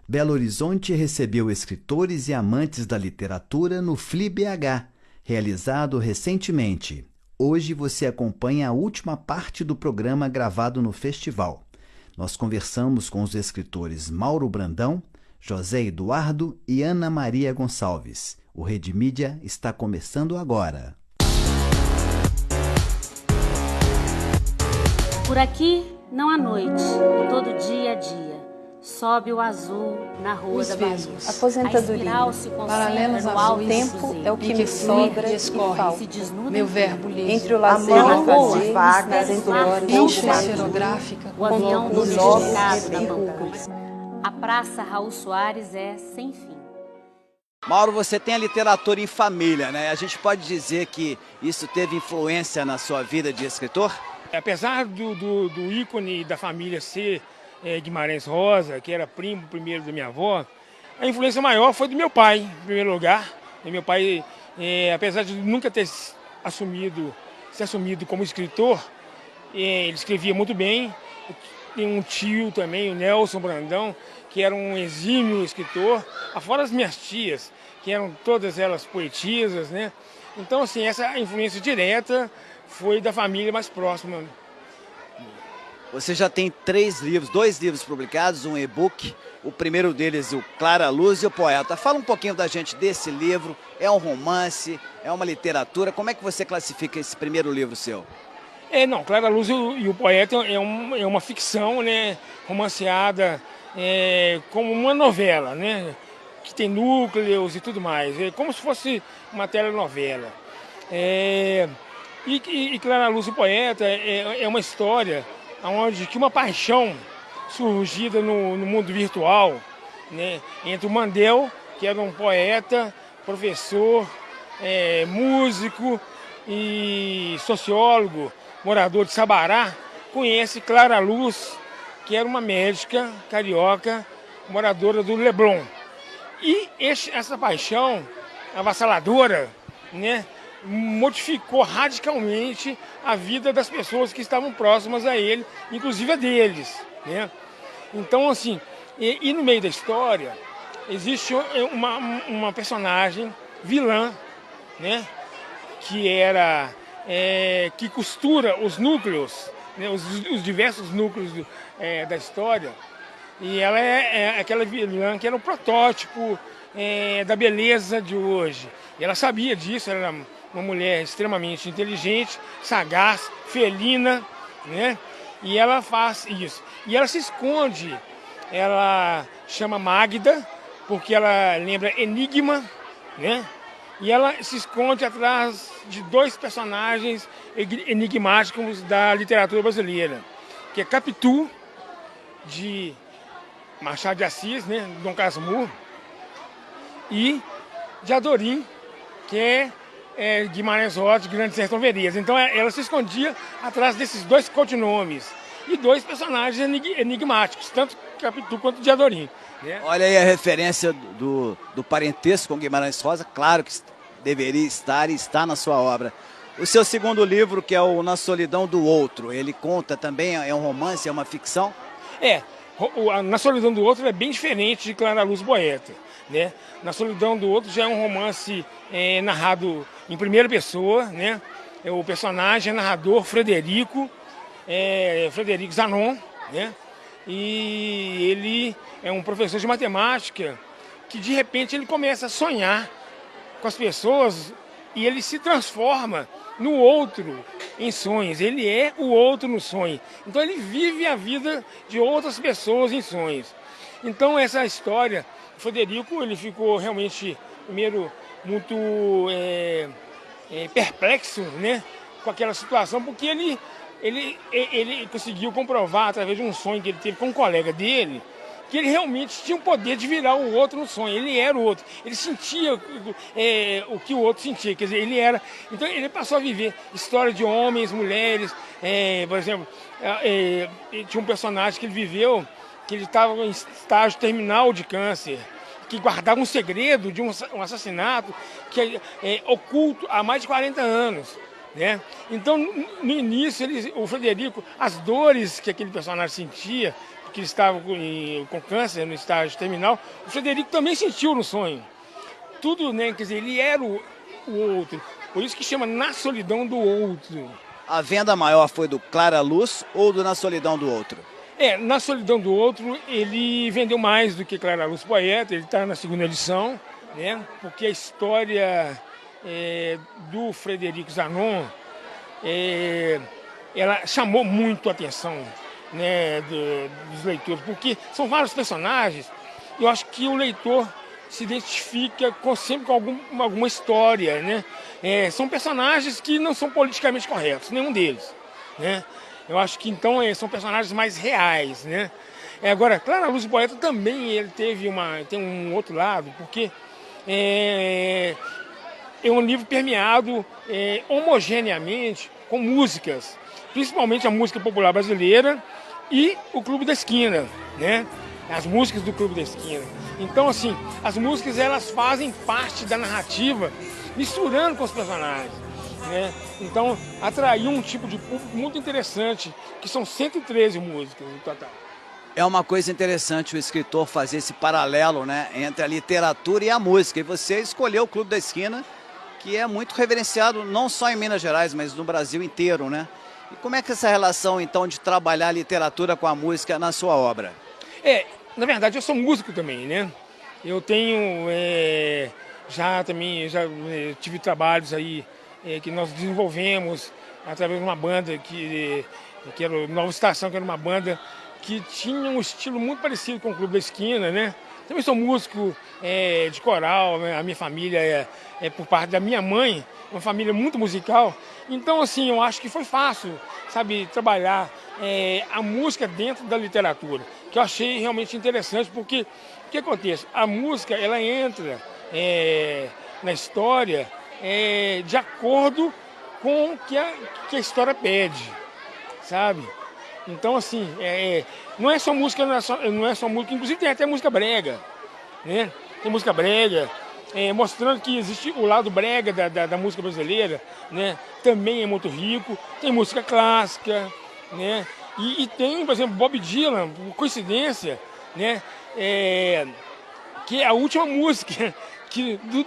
Belo Horizonte recebeu escritores e amantes da literatura no FliBH, realizado recentemente. Hoje você acompanha a última parte do programa gravado no festival. Nós conversamos com os escritores Mauro Brandão, José Eduardo e Ana Maria Gonçalves. O Rede Mídia está começando agora. Por aqui não há noite, e todo dia é dia. Sobe o azul na rua da Bahia. Aposentadoria. Paralelos ao tempo é o que me sobra e falta. Meu verbo liso. Entre o lazer na rua, vagas, entre horas Enche a esferográfica. O avião dos domesticado da e bancada. A Praça Raul Soares é sem fim. Mauro, você tem a literatura em família, né? A gente pode dizer que isso teve influência na sua vida de escritor? Apesar do ícone da família ser Guimarães Rosa, que era primo primeiro da minha avó, a influência maior foi do meu pai, em primeiro lugar. E meu pai, apesar de nunca ter se assumido como escritor, ele escrevia muito bem. Tem um tio também, o Nelson Brandão, que era um exímio escritor, afora as minhas tias, que eram todas elas poetisas, né? Então, assim, essa influência direta foi da família mais próxima. Você já tem dois livros publicados, um e-book. O primeiro deles, o Clara Luz e o Poeta. Fala um pouquinho da gente desse livro. É um romance? É uma literatura? Como é que você classifica esse primeiro livro seu? Clara Luz e o Poeta é uma ficção, né, romanceada como uma novela, né, que tem núcleos e tudo mais. É como se fosse uma telenovela. E Clara Luz e o Poeta é uma história onde que uma paixão surgida no mundo virtual, né, entre o Mandel, que era um poeta, professor, músico e sociólogo, morador de Sabará, conhece Clara Luz, que era uma médica carioca, moradora do Leblon. E essa paixão avassaladora, né, modificou radicalmente a vida das pessoas que estavam próximas a ele, inclusive a deles, né? Então, assim, e no meio da história existe uma personagem vilã, né, que costura os núcleos, né, os diversos núcleos da história, e ela é aquela vilã que era o protótipo da beleza de hoje. E ela sabia disso, ela era uma mulher extremamente inteligente, sagaz, felina, né? E ela faz isso. E ela se esconde, ela chama Magda, porque ela lembra Enigma, né? E ela se esconde atrás de dois personagens enigmáticos da literatura brasileira, que é Capitu, de Machado de Assis, né? Dom Casmurro, e de Adorim, que é Guimarães Rosa, de Grande Sertão Veredas. Então ela se escondia atrás desses dois codinomes e dois personagens enigmáticos, tanto Capitu quanto de Adorim, né? Olha aí a referência do parentesco com Guimarães Rosa, claro que deveria estar e está na sua obra. O seu segundo livro, que é o Na Solidão do Outro, ele conta também, é um romance, é uma ficção? Na Solidão do Outro é bem diferente de Clara Luz Poeta, né? Na Solidão do Outro já é um romance narrado em primeira pessoa, né? O personagem é narrador Frederico Zanon, né? E ele é um professor de matemática que de repente ele começa a sonhar com as pessoas e ele se transforma no outro em sonhos. Ele é o outro no sonho. Então ele vive a vida de outras pessoas em sonhos. Então essa história, o Frederico, ele ficou realmente, primeiro, muito perplexo, né, com aquela situação, porque ele conseguiu comprovar, através de um sonho que ele teve com um colega dele, que ele realmente tinha o poder de virar o outro no sonho. Ele era o outro. Ele sentia o que o outro sentia. Quer dizer, ele era... Então ele passou a viver história de homens, mulheres. Por exemplo, tinha um personagem que ele viveu, que ele estava em estágio terminal de câncer, que guardava um segredo de um assassinato que é oculto há mais de 40 anos. Né? Então, no início, o Frederico, as dores que aquele personagem sentia, que ele estava com câncer no estágio terminal, o Frederico também sentiu no sonho. Tudo, né? Quer dizer, ele era o outro. Por isso que chama Na Solidão do Outro. A venda maior foi do Clara Luz ou do Na Solidão do Outro? Na Solidão do Outro, ele vendeu mais do que Clara Luz Poeta, ele está na segunda edição, né? Porque a história do Frederico Zanon, ela chamou muito a atenção, né, dos leitores, porque são vários personagens, e eu acho que o leitor se identifica sempre com alguma história, né? São personagens que não são politicamente corretos, nenhum deles, né? Eu acho que então são personagens mais reais, né? Agora, Clara Luz Poeta também ele tem um outro lado, porque é um livro permeado homogeneamente com músicas, principalmente a música popular brasileira e o Clube da Esquina, né? As músicas do Clube da Esquina. Então, assim, as músicas elas fazem parte da narrativa, misturando com os personagens, né? Então, atraiu um tipo de público muito interessante, que são 113 músicas no total. É uma coisa interessante o escritor fazer esse paralelo, né, entre a literatura e a música. E você escolheu o Clube da Esquina, que é muito reverenciado não só em Minas Gerais, mas no Brasil inteiro, né? E como é que é essa relação, então, de trabalhar a literatura com a música na sua obra? Na verdade, eu sou músico também, né? Eu tenho, já tive trabalhos aí que nós desenvolvemos através de uma banda que era o Nova Estação, que era uma banda que tinha um estilo muito parecido com o Clube da Esquina, né? Também sou músico de coral, né? A minha família por parte da minha mãe, uma família muito musical. Então, assim, eu acho que foi fácil, sabe, trabalhar a música dentro da literatura, que eu achei realmente interessante, porque o que acontece? A música, ela entra na história de acordo com o que a história pede, sabe? Então, assim, não é só música, não é só música, inclusive tem até música brega, né? Tem música brega, mostrando que existe o lado brega da música brasileira, né? Também é muito rico. Tem música clássica, né? E tem, por exemplo, Bob Dylan, por coincidência, né? Que é a última música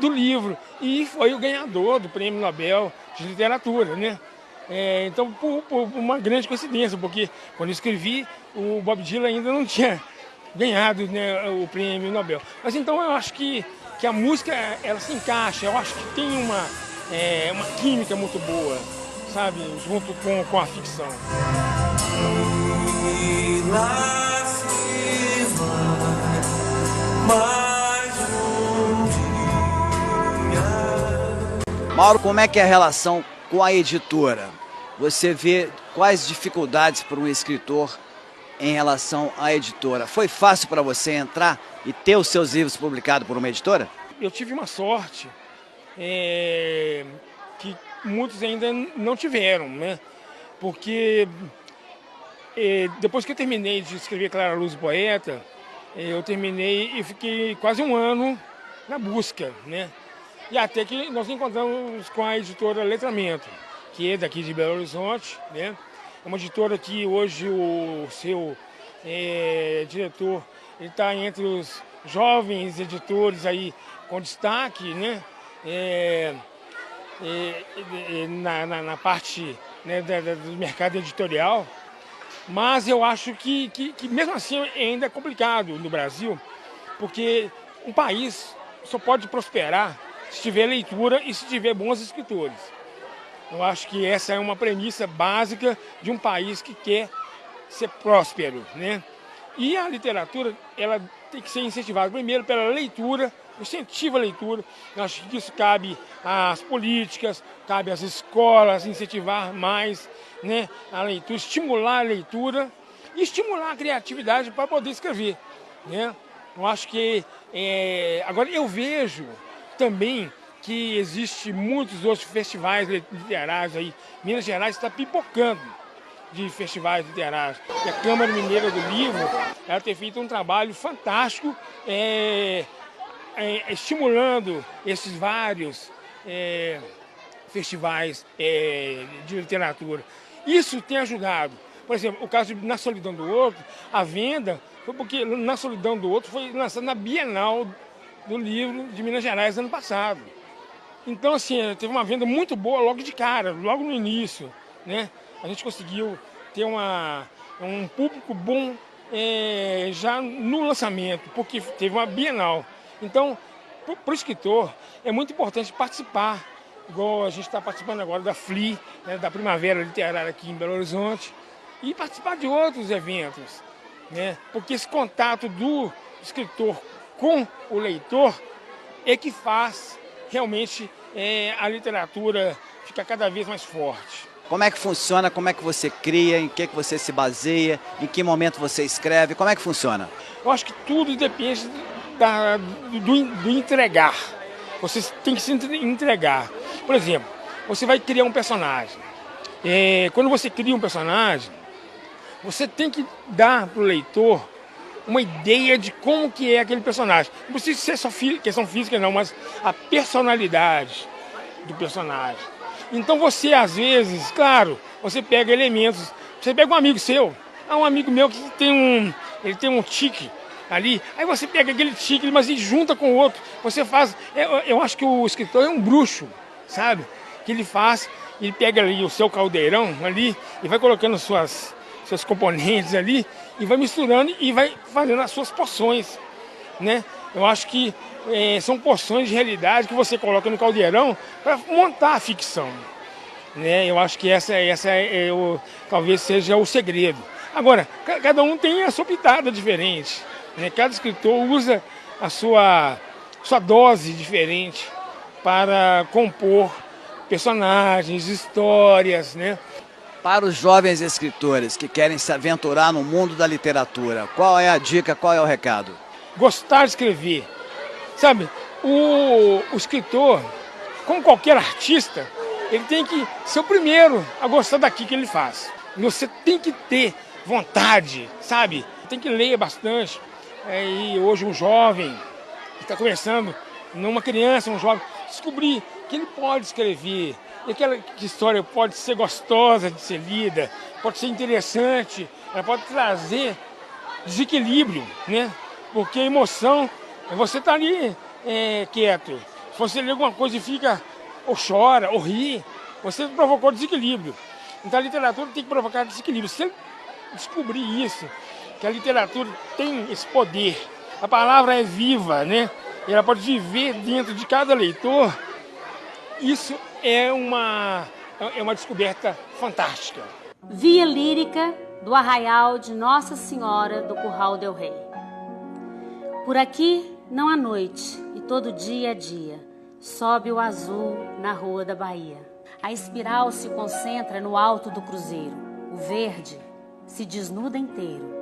do livro, e foi o ganhador do Prêmio Nobel de Literatura, né? Então, por uma grande coincidência, porque quando eu escrevi, o Bob Dylan ainda não tinha ganhado, né, o Prêmio Nobel. Mas então eu acho que a música, ela se encaixa, eu acho que tem uma química muito boa, sabe, junto com a ficção. Mauro, como é que é a relação com a editora? Você vê quais dificuldades para um escritor em relação à editora? Foi fácil para você entrar e ter os seus livros publicados por uma editora? Eu tive uma sorte que muitos ainda não tiveram, né? Porque depois que eu terminei de escrever Clara Luz Poeta, eu terminei e fiquei quase um ano na busca, né? E até que nós encontramos com a editora Letramento, que é daqui de Belo Horizonte, né? É uma editora que hoje o seu diretor está entre os jovens editores aí com destaque, né? Na parte, né, do mercado editorial. Mas eu acho que mesmo assim ainda é complicado no Brasil, porque um país só pode prosperar se tiver leitura e se tiver bons escritores. Eu acho que essa é uma premissa básica de um país que quer ser próspero, né? E a literatura, ela tem que ser incentivada primeiro pela leitura, incentiva a leitura. Eu acho que isso cabe às políticas, cabe às escolas incentivar mais, né, a leitura, estimular a leitura e estimular a criatividade para poder escrever, né? Eu acho que agora eu vejo também que existe muitos outros festivais literários aí. Minas Gerais está pipocando de festivais literários. E a Câmara Mineira do Livro, ela tem feito um trabalho fantástico, estimulando esses vários festivais de literatura. Isso tem ajudado, Por exemplo, o caso de Na Solidão do Outro, a venda foi porque Na Solidão do Outro foi lançado na Bienal do Livro de Minas Gerais ano passado. Então, assim, teve uma venda muito boa logo de cara, logo no início, né? A gente conseguiu ter um público bom já no lançamento, porque teve uma Bienal. Então, para o escritor, é muito importante participar, igual a gente está participando agora da FLI, né, da Primavera Literária aqui em Belo Horizonte, e participar de outros eventos, né? Porque esse contato do escritor com o leitor é que faz realmente a literatura ficar cada vez mais forte. Como é que funciona? Como é que você cria? Em que você se baseia? Em que momento você escreve? Como é que funciona? Eu acho que tudo depende do entregar. Você tem que se entregar. Por exemplo, você vai criar um personagem. Quando você cria um personagem, você tem que dar para o leitor uma ideia de como que é aquele personagem. Não precisa ser só questão física, não, mas a personalidade do personagem. Então você, às vezes, claro, você pega elementos. Você pega um amigo seu, um amigo meu que ele tem um tique ali, aí você pega aquele tique, mas e junta com o outro. Você faz. Eu acho que o escritor é um bruxo, sabe? Que ele pega ali o seu caldeirão ali e vai colocando seus componentes ali e vai misturando e vai fazendo as suas porções, né? Eu acho que são porções de realidade que você coloca no caldeirão para montar a ficção, né? Eu acho que essa talvez seja o segredo. Agora, cada um tem a sua pitada diferente, né? Cada escritor usa a sua dose diferente para compor personagens, histórias, né? Para os jovens escritores que querem se aventurar no mundo da literatura, qual é a dica, qual é o recado? Gostar de escrever. Sabe, o escritor, como qualquer artista, ele tem que ser o primeiro a gostar daquilo que ele faz. Você tem que ter vontade, sabe? Tem que ler bastante. E hoje um jovem que está começando, uma criança, um jovem, descobrir que ele pode escrever. E aquela história pode ser gostosa de ser lida, pode ser interessante, ela pode trazer desequilíbrio, né? Porque a emoção, você está ali quieto. Se você lê alguma coisa e fica, ou chora, ou ri, você provocou desequilíbrio. Então a literatura tem que provocar desequilíbrio. Se você descobrir isso, que a literatura tem esse poder, a palavra é viva, né? E ela pode viver dentro de cada leitor, isso é uma descoberta fantástica. Via lírica do Arraial de Nossa Senhora do Curral del Rei. Por aqui não há noite e todo dia é dia. Sobe o azul na Rua da Bahia. A espiral se concentra no alto do cruzeiro. O verde se desnuda inteiro.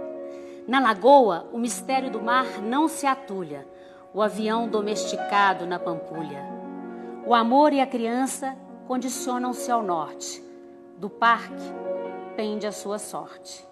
Na lagoa, o mistério do mar não se atulha. O avião domesticado na pampulha. O amor e a criança condicionam-se ao norte. Do parque pende a sua sorte.